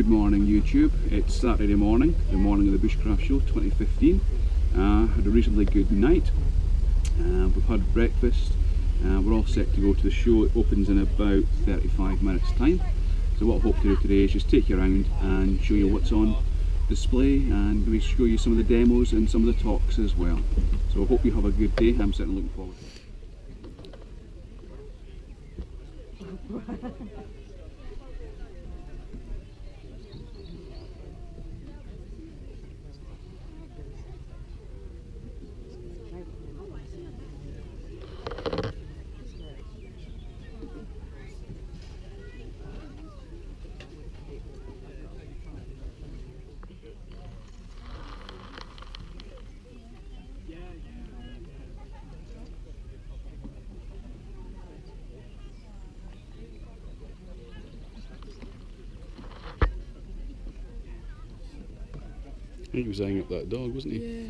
Good morning YouTube. It's Saturday morning, the morning of the Bushcraft Show 2015. Had a reasonably good night. We've had breakfast. We're all set to go to the show. It opens in about 35 minutes time. So what I hope to do today is just take you around and show you what's on display and maybe show you some of the demos and some of the talks as well. So I hope you have a good day. I'm certainly looking forward to it. He was eyeing up that dog, wasn't he?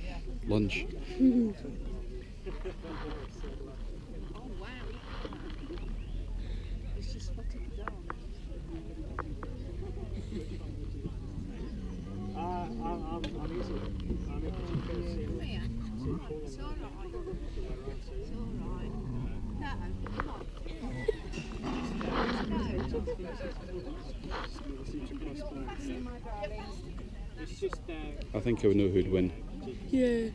Yeah. Lunch. Oh wow. It's just spotted the dog. I'm easy. It's alright. It's alright. No, come on. I think I would know who'd win. Yeah.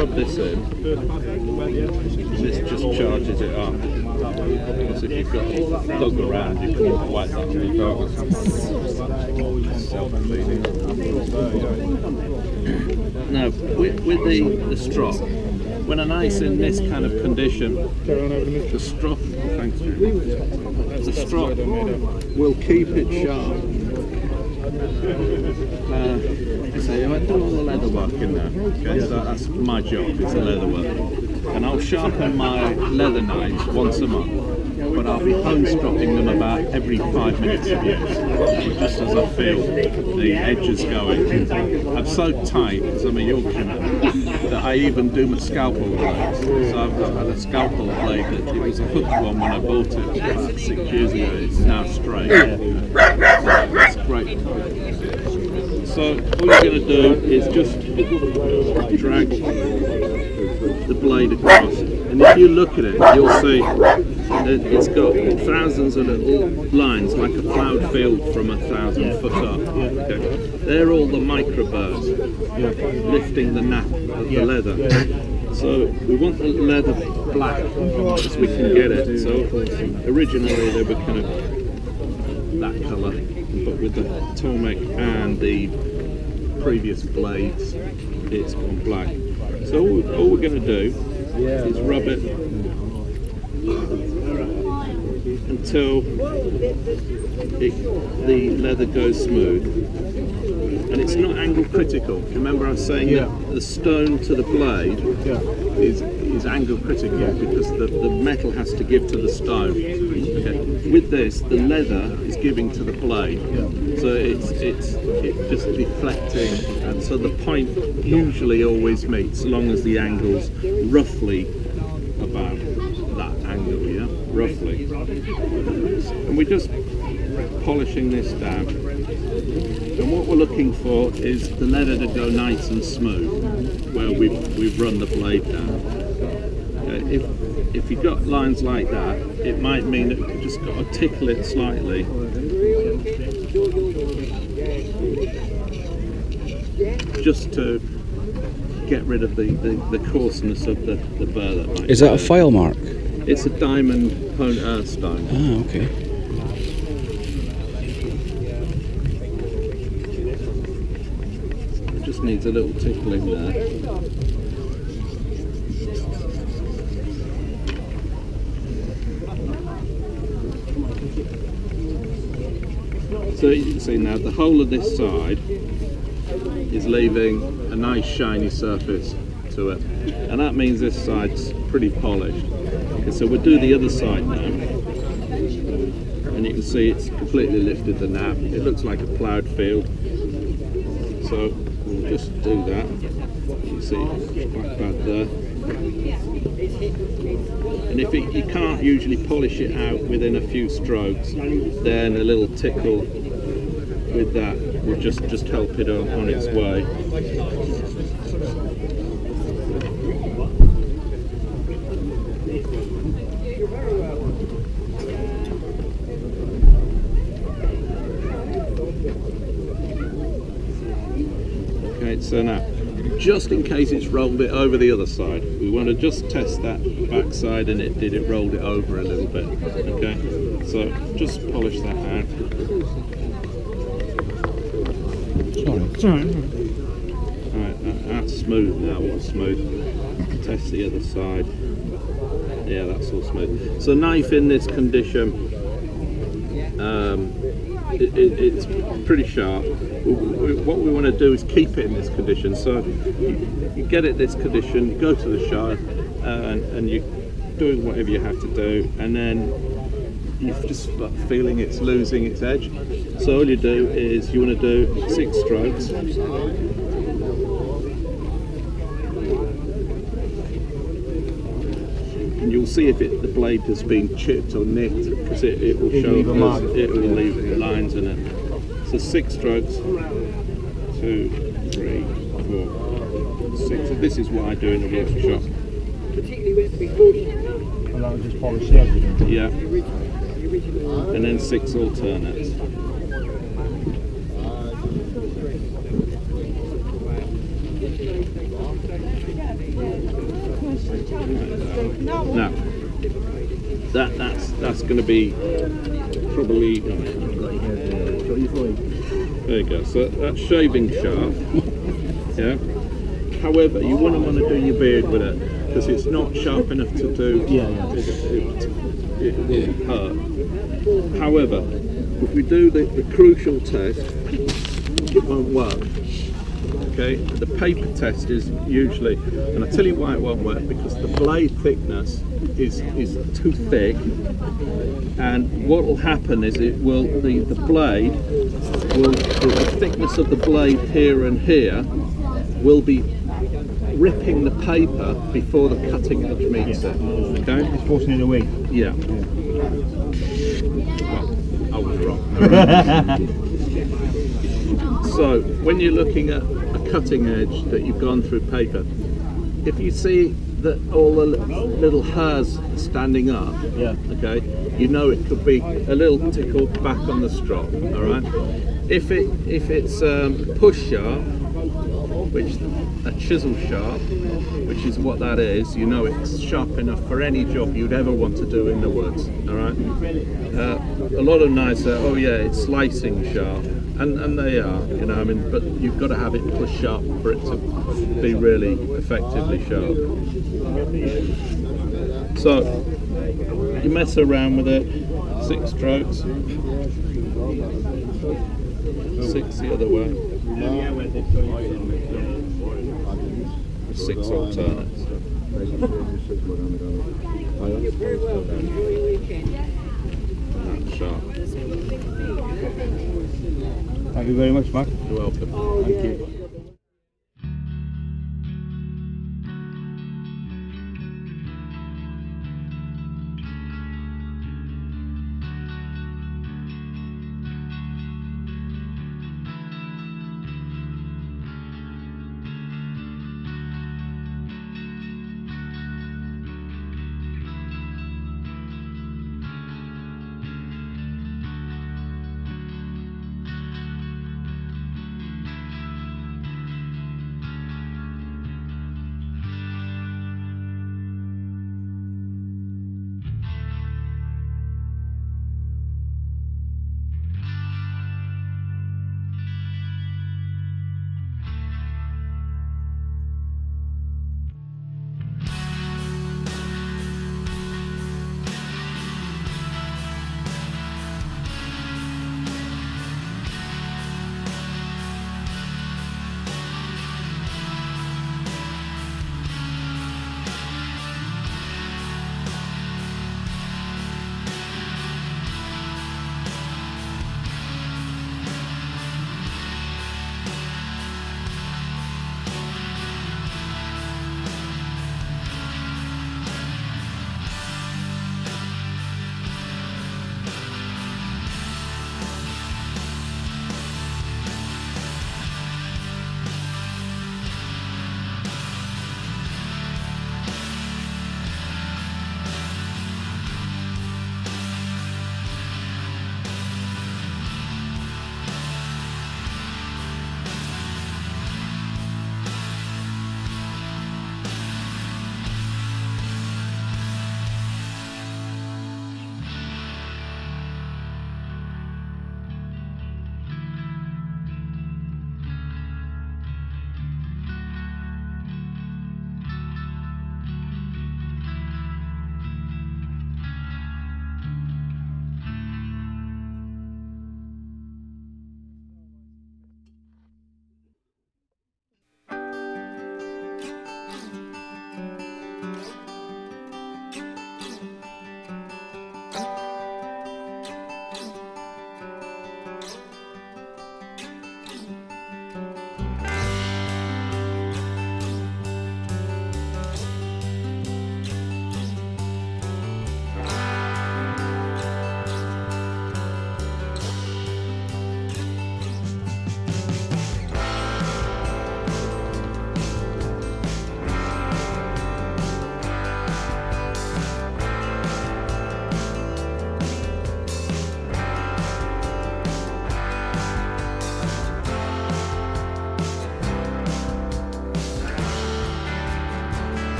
rub this in, this just charges it up. Because if you've got a dug around, you can wipe that on the dog. Self-cleaning. Now, with the strop, when an ice in this kind of condition, the strop, thanks you, the strop will keep it sharp. So I do all the leather work in there, okay, so that's my job, it's the leather work. And I'll sharpen my leather knives once a month, but I'll be home stropping them about every 5 minutes of use, just as I feel the edges going. I'm so tight, because I'm a Yorkshireman, that I even do my scalpel blades. So I've got a scalpel blade that it was a hooked one when I bought it about 6 years ago. It's now straight. It's great. So all you're going to do is just drag the blade across, and if you look at it, you'll see that it's got thousands of little lines, like a ploughed field from 1,000 foot up. Okay. They're all the microbirds lifting the nap of the leather. So we want the leather black as we can get it. So originally they were kind of that colour, but with the Tormek and the previous blades, it's gone black. So all we're going to do is rub it until the leather goes smooth. And it's not angle critical. Remember I was saying that the stone to the blade is angle critical because the metal has to give to the stone. Okay. With this, the leather is giving to the blade, so it's just deflecting, and so the point usually always meets, as long as the angle's roughly about that angle, yeah, roughly. And we're just polishing this down. And what we're looking for is the leather to go nice and smooth where we've run the blade down. Okay, if you've got lines like that, it might mean that you've just got to tickle it slightly. Just to get rid of the coarseness of the burr that might. Is that a file mark? It's a diamond stone. Ah, okay. Just needs a little tickling there. So you can see now the whole of this side is leaving a nice shiny surface to it, and that means this side's pretty polished. Okay, so we'll do the other side now, and you can see it's completely lifted the nap. It looks like a ploughed field, so we'll just do that. You see it's quite bad there. And if you can't usually polish it out within a few strokes, then a little tickle with that will just help it on its way. Okay, so now, just in case it's rolled it over the other side, we want to just test that back side, and it rolled it over a little bit. Okay, so just polish that out. Sorry. Alright, that's smooth now, all smooth. Test the other side. Yeah, that's all smooth. So knife in this condition, it's pretty sharp. What we want to do is keep it in this condition. So you get it this condition, you go to the show, and you're doing whatever you have to do, and then you just start feeling it's losing its edge. So all you do is you want to do 6 strokes. And you'll see if the blade has been chipped or nicked, because it will show, it will leave lines in it. So 6 strokes, 2, 3, 4, 6. So this is what I do in the workshop. And that will just polish the edge. Yeah. And then 6 alternates. Now, that's going to be probably. There you go. So that's shaving shaft. Yeah. However, you wouldn't want to do your beard with it because it's not sharp enough to do. It will hurt. However, if we do the crucial test, it won't work. Okay, the paper test is usually, and I tell you why it won't work, because the blade thickness is too thick, and what will happen is the blade will, the thickness of the blade here and here will be ripping the paper before the cutting edge meets it. Okay, It's forcing it away. yeah. Well, I was wrong. So when you're looking at a cutting edge that you've gone through paper, if you see that all the little hairs standing up, okay, you know it could be a little tickle back on the strop. All right. If it's push sharp, which a chisel sharp, which is what that is, you know it's sharp enough for any job you'd ever want to do in the woods. All right. A lot of knives say, oh yeah, it's slicing sharp, and they are, you know. I mean, but you've got to have it push sharp for it to be really effectively sharp. So you mess around with it, 6 strokes, 6 the other way. 6 alternates. That's sharp. Thank you very much, Mark. You're welcome. Thank you.